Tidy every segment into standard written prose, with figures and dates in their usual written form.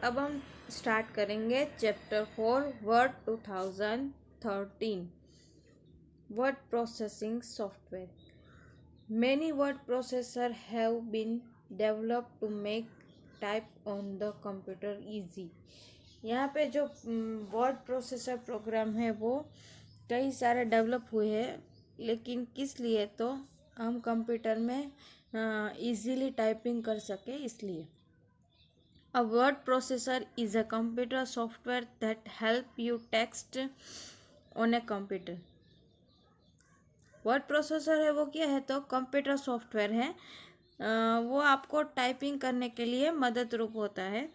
अब हम स्टार्ट करेंगे chapter 4 word 2013 word processing software. Many word processor have been developed to make type on the computer easy. यहाँ पे जो word processor programme है वो कई सारे डेवलप हुए हैं, लेकिन किस लिए? तो हम कंप्यूटर में इजीली टाइपिंग कर सके इसलिए। A word processor is a computer software that help you text on a computer. Word processor है वो क्या है? तो कंप्यूटर सॉफ्टवेयर है। वो आपको टाइपिंग करने के लिए मदद रूप होता है।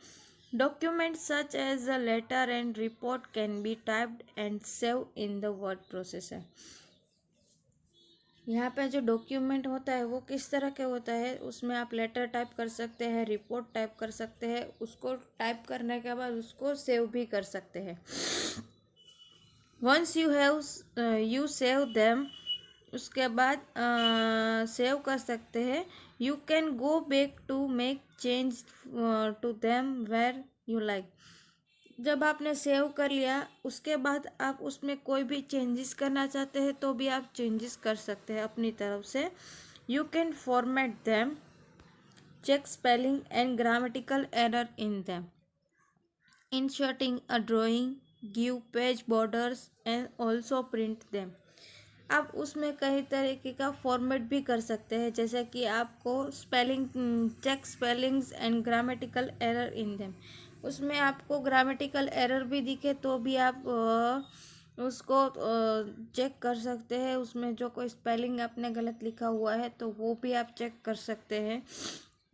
Document such as a letter and report can be typed and save in the word processor. यहाँ पे जो डॉक्यूमेंट होता है वो किस तरह के होता है? उसमें आप लेटर टाइप कर सकते हैं, रिपोर्ट टाइप कर सकते हैं, उसको टाइप करने के बाद उसको सेव भी कर सकते हैं। वंस यू सेव देम, उसके बाद सेव कर सकते हैं। You can go back to make change to them where you like. जब आपने सेव कर लिया उसके बाद आप उसमें कोई भी चेंजेस करना चाहते हैं तो भी आप चेंजेस कर सकते हैं अपनी तरफ से। You can format them, check spelling and grammatical error in them, inserting a drawing, give page borders and also print them. आप उसमें कई तरीके का फॉर्मेट भी कर सकते हैं, जैसे कि आपको spelling, check spellings and grammatical error in them. उसमें आपको ग्रामेटिकल एरर भी दिखे तो भी आप उसको चेक कर सकते हैं। उसमें जो कोई स्पेलिंग आपने गलत लिखा हुआ है तो वो भी आप चेक कर सकते हैं।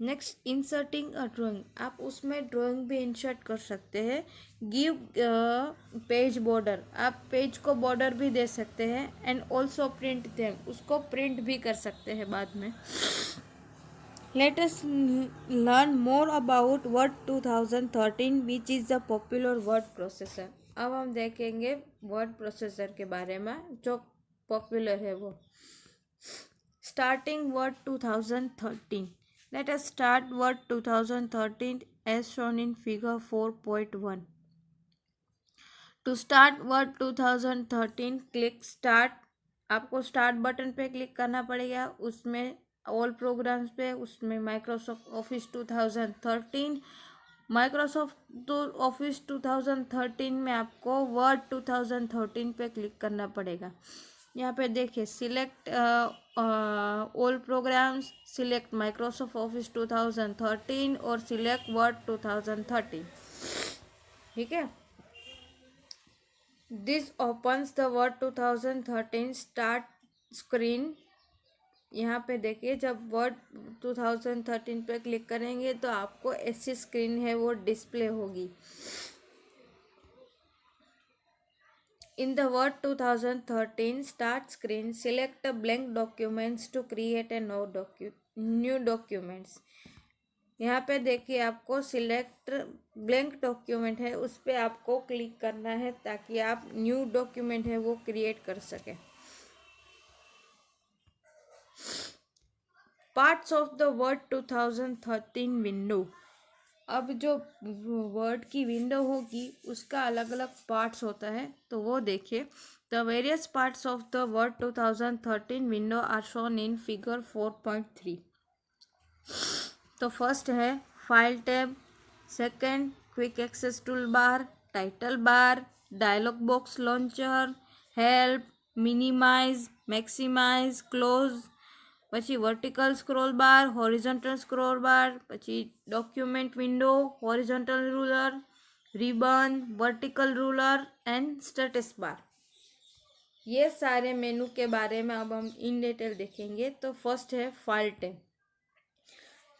नेक्स्ट, इंसर्टिंग अ ड्राइंग, आप उसमें ड्राइंग भी इंसर्ट कर सकते हैं। गिव पेज बॉर्डर, आप पेज को बॉर्डर भी दे सकते हैं। एंड ऑल्सो प्रिंट देम, उसको प्रिंट भी कर सकते हैं बाद में। Let us learn more about Word 2013 which is the popular word processor. अब हम देखेंगे वर्ड प्रोसेसर के बारे में जो पॉपुलर है वो। Starting Word 2013. Let us start Word 2013 as shown in figure 4.1. To start Word 2013, click Start. आपको स्टार्ट बटन पे क्लिक करना पड़ेगा। उसमें ऑल प्रोग्राम्स पे, उसमें माइक्रोसॉफ्ट ऑफिस 2013, माइक्रोसॉफ्ट ऑफिस 2013 में आपको वर्ड 2013 पे क्लिक करना पड़ेगा। यहाँ पे देखिए, select all programmes, select Microsoft office 2013 और सिलेक्ट वर्ड 2013। ठीक है, this opens the word 2013 start screen. यहाँ पे देखिए, जब वर्ड 2013 पे क्लिक करेंगे तो आपको ऐसी स्क्रीन है वो डिस्प्ले होगी। In the word 2013 start screen, select blank documents to create a new documents. यहाँ पे देखिए, आपको सिलेक्ट ब्लैंक डॉक्यूमेंट है उस पर आपको क्लिक करना है ताकि आप न्यू डॉक्यूमेंट है वो क्रिएट कर सकें। Parts of the word 2013 window. अब जो वर्ड की विंडो होगी उसका अलग अलग पार्ट्स होता है, तो वो देखिए। The various parts of the word 2013 window are shown in figure 4.3। तो फर्स्ट है file tab, second quick access tool bar, title bar, dialog box launcher, help, minimise, maximise, close, પછી vertical scroll bar, horizontal scroll bar, પછી document window, horizontal ruler, ribbon, vertical ruler and status bar. ये सारे मेनू के बारे में अब हम in detail देखेंगे। तो फर्स्ट है file tab.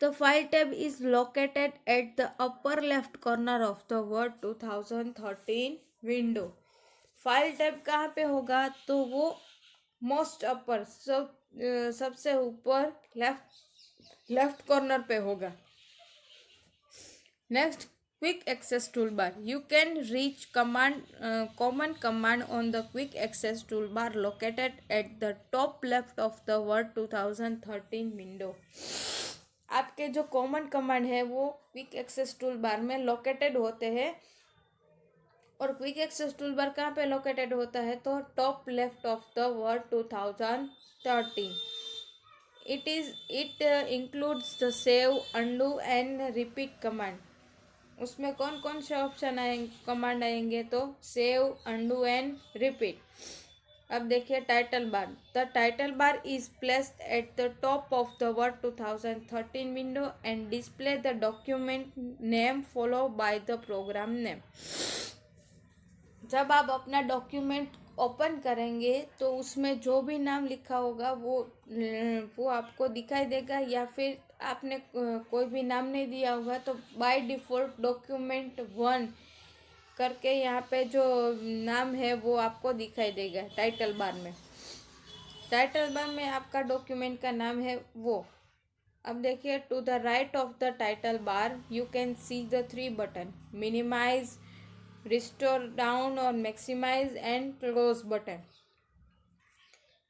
The file tab is located at the upper left corner of the Word 2013 window. File tab कहाँ पे होगा? तो वो मोस्ट अपर, सबसे ऊपर लेफ्ट कॉर्नर पे होगा। Next, quick access tool bar. You can reach common command on the quick access tool bar located at the top left of the word 2013 window. आप के जो कॉमन कमांड है वो क्विक एक्सेस टूल बार में located होते हैं। और quick access tool बार कहाँ पे लोकेटेड होता है, तो top left of the word 2013। It includes the save, undo and repeat command. उसमें कौन कौन से ऑप्शन आएंगे, कमांड आएंगे, तो सेव, अंडू एंड रिपीट। अब देखिए title bar. The title bar is placed at the top of the word 2013 window and display the document name follow by the program name. जब आप अपना डॉक्यूमेंट ओपन करेंगे तो उसमें जो भी नाम लिखा होगा वो आपको दिखाई देगा, या फिर आपने कोई भी नाम नहीं दिया होगा तो बाय डिफ़ॉल्ट डॉक्यूमेंट 1 करके यहाँ पे जो नाम है वो आपको दिखाई देगा टाइटल बार में। टाइटल बार में आपका डॉक्यूमेंट का नाम है वो। अब देखिए to the right of the title bar you can see the 3 button, minimise, restore down or maximize and close button.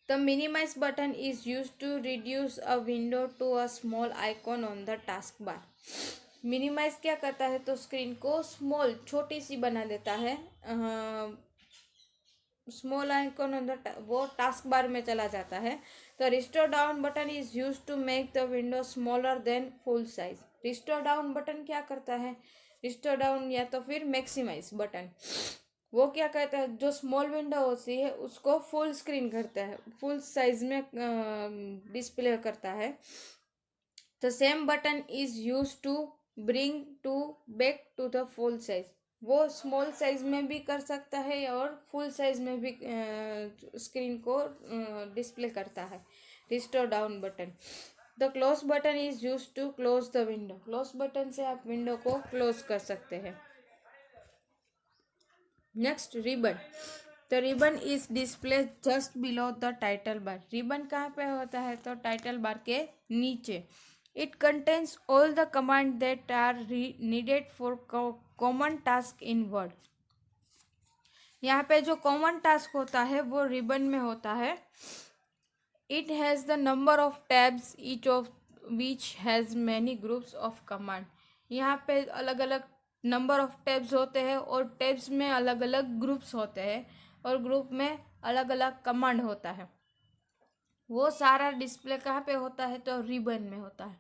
The minimize button is used to reduce a window to a small icon on the taskbar. Minimise क्या करता है, तो screen को small, छोटी सी बना देता है। Small icon on the वो टास्क बार में चला जाता है। तो restore down button is use to make the window smaller then full size. Restore down button क्या करता है, रिस्टोर डाउन या तो फिर मैक्सिमाइज बटन, वो क्या करता है, जो स्मॉल विंडो होती है उसको फुल स्क्रीन करता है, फुल साइज में डिस्प्ले करता है। The same button is use to bring to back to the full size. वो स्मॉल साइज में भी कर सकता है और फुल साइज में भी स्क्रीन को डिस्प्ले करता है। Restore down button. The close button is use to close the window. Close button से आप विंडो को क्लोज कर सकते हैं। Next ribbon. The ribbon is display just below the title bar. Ribbon कहाँ पे होता है, तो टाइटल बार के नीचे। It contains all the command that are needed for common task in Word. यहाँ पे जो कॉमन टास्क होता है वो रिबन में होता है। It has the number of tabs each of which has many groups of command. यहाँ पे अलग अलग नंबर ऑफ टैब्स होते हैं और टैब्स में अलग अलग ग्रुप्स होते हैं और ग्रुप में अलग अलग कमांड होता है। वो सारा डिस्प्ले कहाँ पे होता है, तो रिबन में होता है।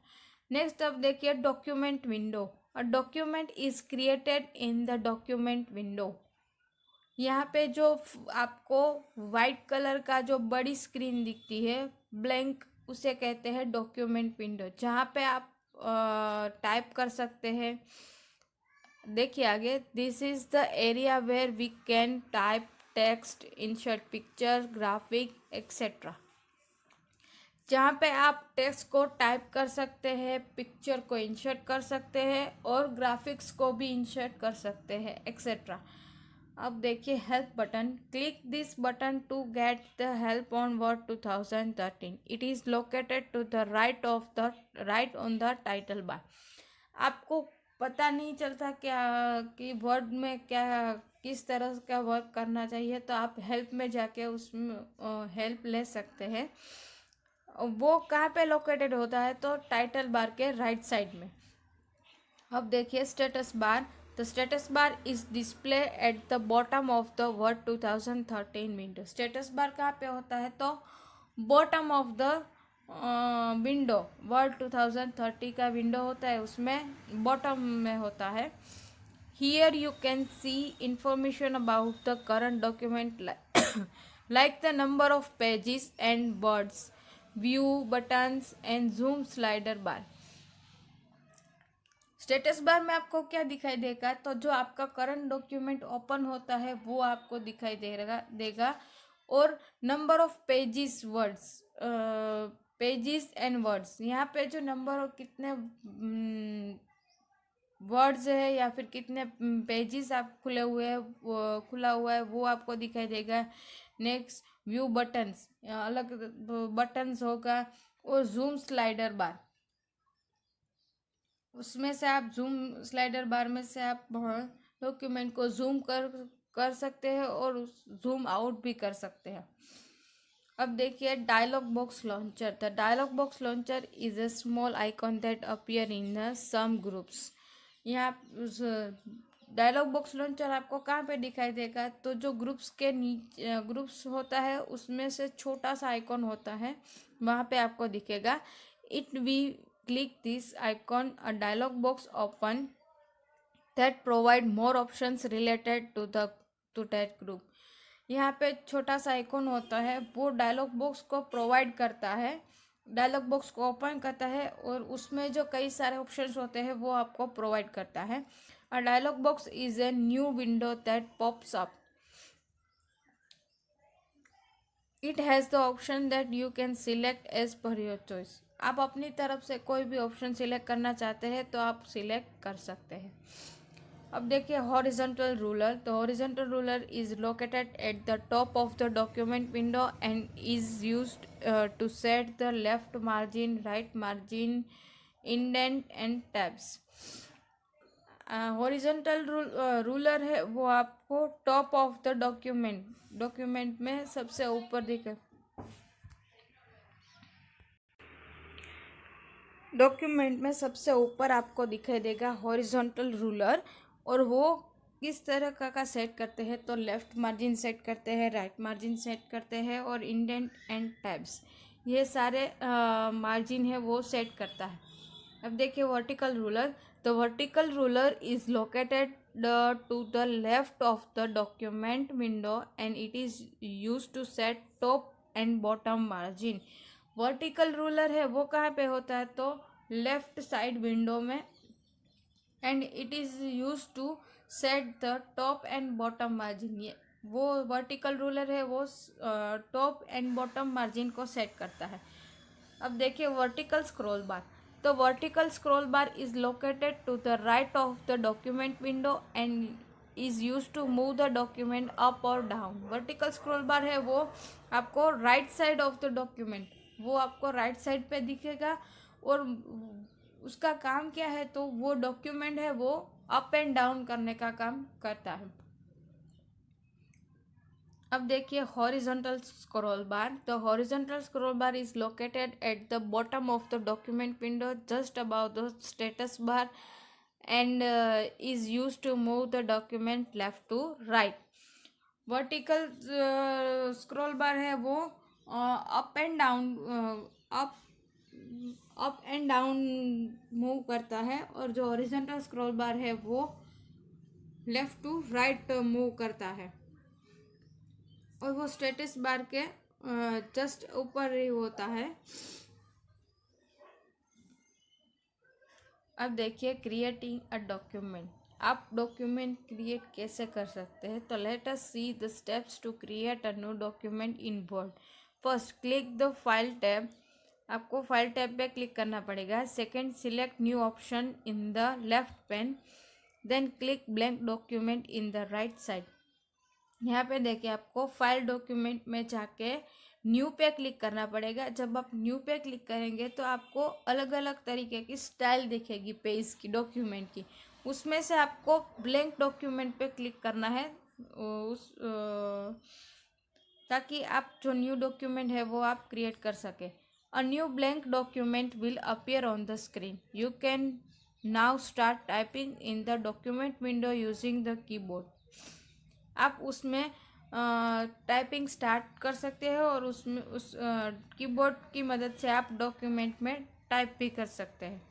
नेक्स्ट अब देखिए document window. A document is created in the document window. यहाँ पे जो आपको वाइट कलर का जो बड़ी स्क्रीन दिखती है ब्लैंक, उसे कहते हैं डॉक्यूमेंट विंडो, जहाँ पे आप टाइप कर सकते हैं। देखिए आगे, this is the area where we can type text, insert picture, graphic etcetera. जहाँ पे आप टेक्स्ट को टाइप कर सकते हैं, पिक्चर को इंसर्ट कर सकते हैं और ग्राफिक्स को भी इंसर्ट कर सकते हैं एक्सेट्रा। अब देखिए help button. Click this button to get the help on Word 2013। It is located to the right on the title bar. आपको पता नहीं चलता क्या कि वर्ड में क्या किस तरह का वर्क करना चाहिए, तो आप हेल्प में जाके उसमें हेल्प ले सकते हैं। वो कहाँ पे लोकेटेड होता है, तो टाइटल बार के राइट साइड में। अब देखिए status bar. The status bar is display eight the bottom of the word 2013 window. Status bar कहाँ पे होता है, तो bottom of the window, word 2030 का विंडो होता है उसमें बॉटम में होता है। Here you can C information about the current document like the number of pages and words, view buttons and zoom slider bar। Status bar में आपको क्या दिखाई देगा, तो जो आपका करंट डॉक्यूमेंट ओपन होता है वो आपको दिखाई देगा और number of pages, words, pages and words. यहाँ पे जो नंबर ऑफ कितने वर्ड्स है या फिर कितने पेजेस आप खुले हुए हैं, खुला हुआ है, वो आपको दिखाई देगा। नेक्स्ट व्यू बटन्स, अलग बटन्स होगा। और जूम स्लाइडर बार, उसमें से आप जूम स्लाइडर बार में से आप डॉक्यूमेंट को जूम कर सकते हैं और जूम आउट भी कर सकते हैं। अब देखिए dialog box launcher. The dialog box launcher is a small icon that appear in the some groups. यहाँ डायलॉग बॉक्स लॉन्चर आपको कहाँ पे दिखाई देगा, तो जो ग्रुप्स के नीचे ग्रुप्स होता है उसमें से छोटा सा आइकॉन होता है, वहाँ पे आपको दिखेगा। It we click this icon a dialog box open that provide more options related to that group. यहाँ पे छोटा सा आइकॉन होता है, वो डायलॉग बॉक्स को प्रोवाइड करता है, डायलॉग बॉक्स को ओपन करता है और उसमें जो कई सारे ऑप्शंस होते हैं वो आपको प्रोवाइड करता है। A dialog box is a new window that pops up. It has the option that you can select as per your choice. आप अपनी तरफ से कोई भी ऑप्शन सिलेक्ट करना चाहते हैं तो आप सिलेक्ट कर सकते हैं। अब देखिए हॉरिजॉन्टल रूलर। तो horizontal ruler is located at the top of the document window and is used to set the left margin, right margin, indent and tabs. Horizontal ruler है वो आपको टॉप ऑफ द डॉक्यूमेंट में सबसे ऊपर दिखे, document में सबसे ऊपर आपको दिखाई देगा हॉरिजॉन्टल रूलर। और वो किस तरह का सेट करते हैं, तो लेफ्ट मार्जिन सेट करते हैं, राइट मार्जिन सेट करते हैं और इंडेंट एंड टैब्स, ये सारे मार्जिन है वो सेट करता है। अब देखिए वर्टिकल रूलर। तो vertical ruler is located to the left of the document window and it is use to set top and bottom margin. Vertical ruler है वो कहाँ पे होता है, तो लेफ्ट साइड विंडो में, and it is use to set the top and bottom margin. ये वो वर्टिकल रूलर है वो टॉप एंड बॉटम मार्जिन को सेट करता है। अब देखिए वर्टिकल स्क्रॉल बार। तो vertical scroll bar is located to the right of the document window and is use to move the document up और डाउन। वर्टिकल स्क्रॉल बार है वो आपको right side of the document, वो आपको right side पे दिखेगा और उसका काम क्या है, तो वो डॉक्यूमेंट है वो अप एंड डाउन करने का काम करता है। अब देखिए horizontal scroll bar. The horizontal scroll bar is located at the bottom of the document window just about the status bar and is use to move the document left to right. Vertical scroll bar है वो up and down up up and down move करता है और जो horizontal scroll bar है वो left to right move करता है और वो स्टेटस बार के जस्ट ऊपर ही होता है। अब देखिए क्रिएटिंग अ डॉक्यूमेंट। आप डॉक्यूमेंट क्रिएट कैसे कर सकते हैं, तो let us see the steps to create a new document in Word. First click the file tab, आपको फाइल टैब पे क्लिक करना पड़ेगा। Second select new option in the left pane, then click blank document in the right side. यहाँ पे देखिए आपको file document में जाके न्यू पे क्लिक करना पड़ेगा। जब आप न्यू पे क्लिक करेंगे तो आपको अलग अलग तरीके की स्टाइल दिखेगी पेज की, डॉक्यूमेंट की। उसमें से आपको ब्लैंक डॉक्यूमेंट पे क्लिक करना है उस ताकि आप जो न्यू डॉक्यूमेंट है वो आप क्रिएट कर सके। A new blank document will appear on the screen. You can now start typing in the document window using the keyboard. आप उसमें टाइपिंग स्टार्ट कर सकते हैं और उसमें उस कीबोर्ड की मदद से आप डॉक्यूमेंट में टाइप भी कर सकते हैं।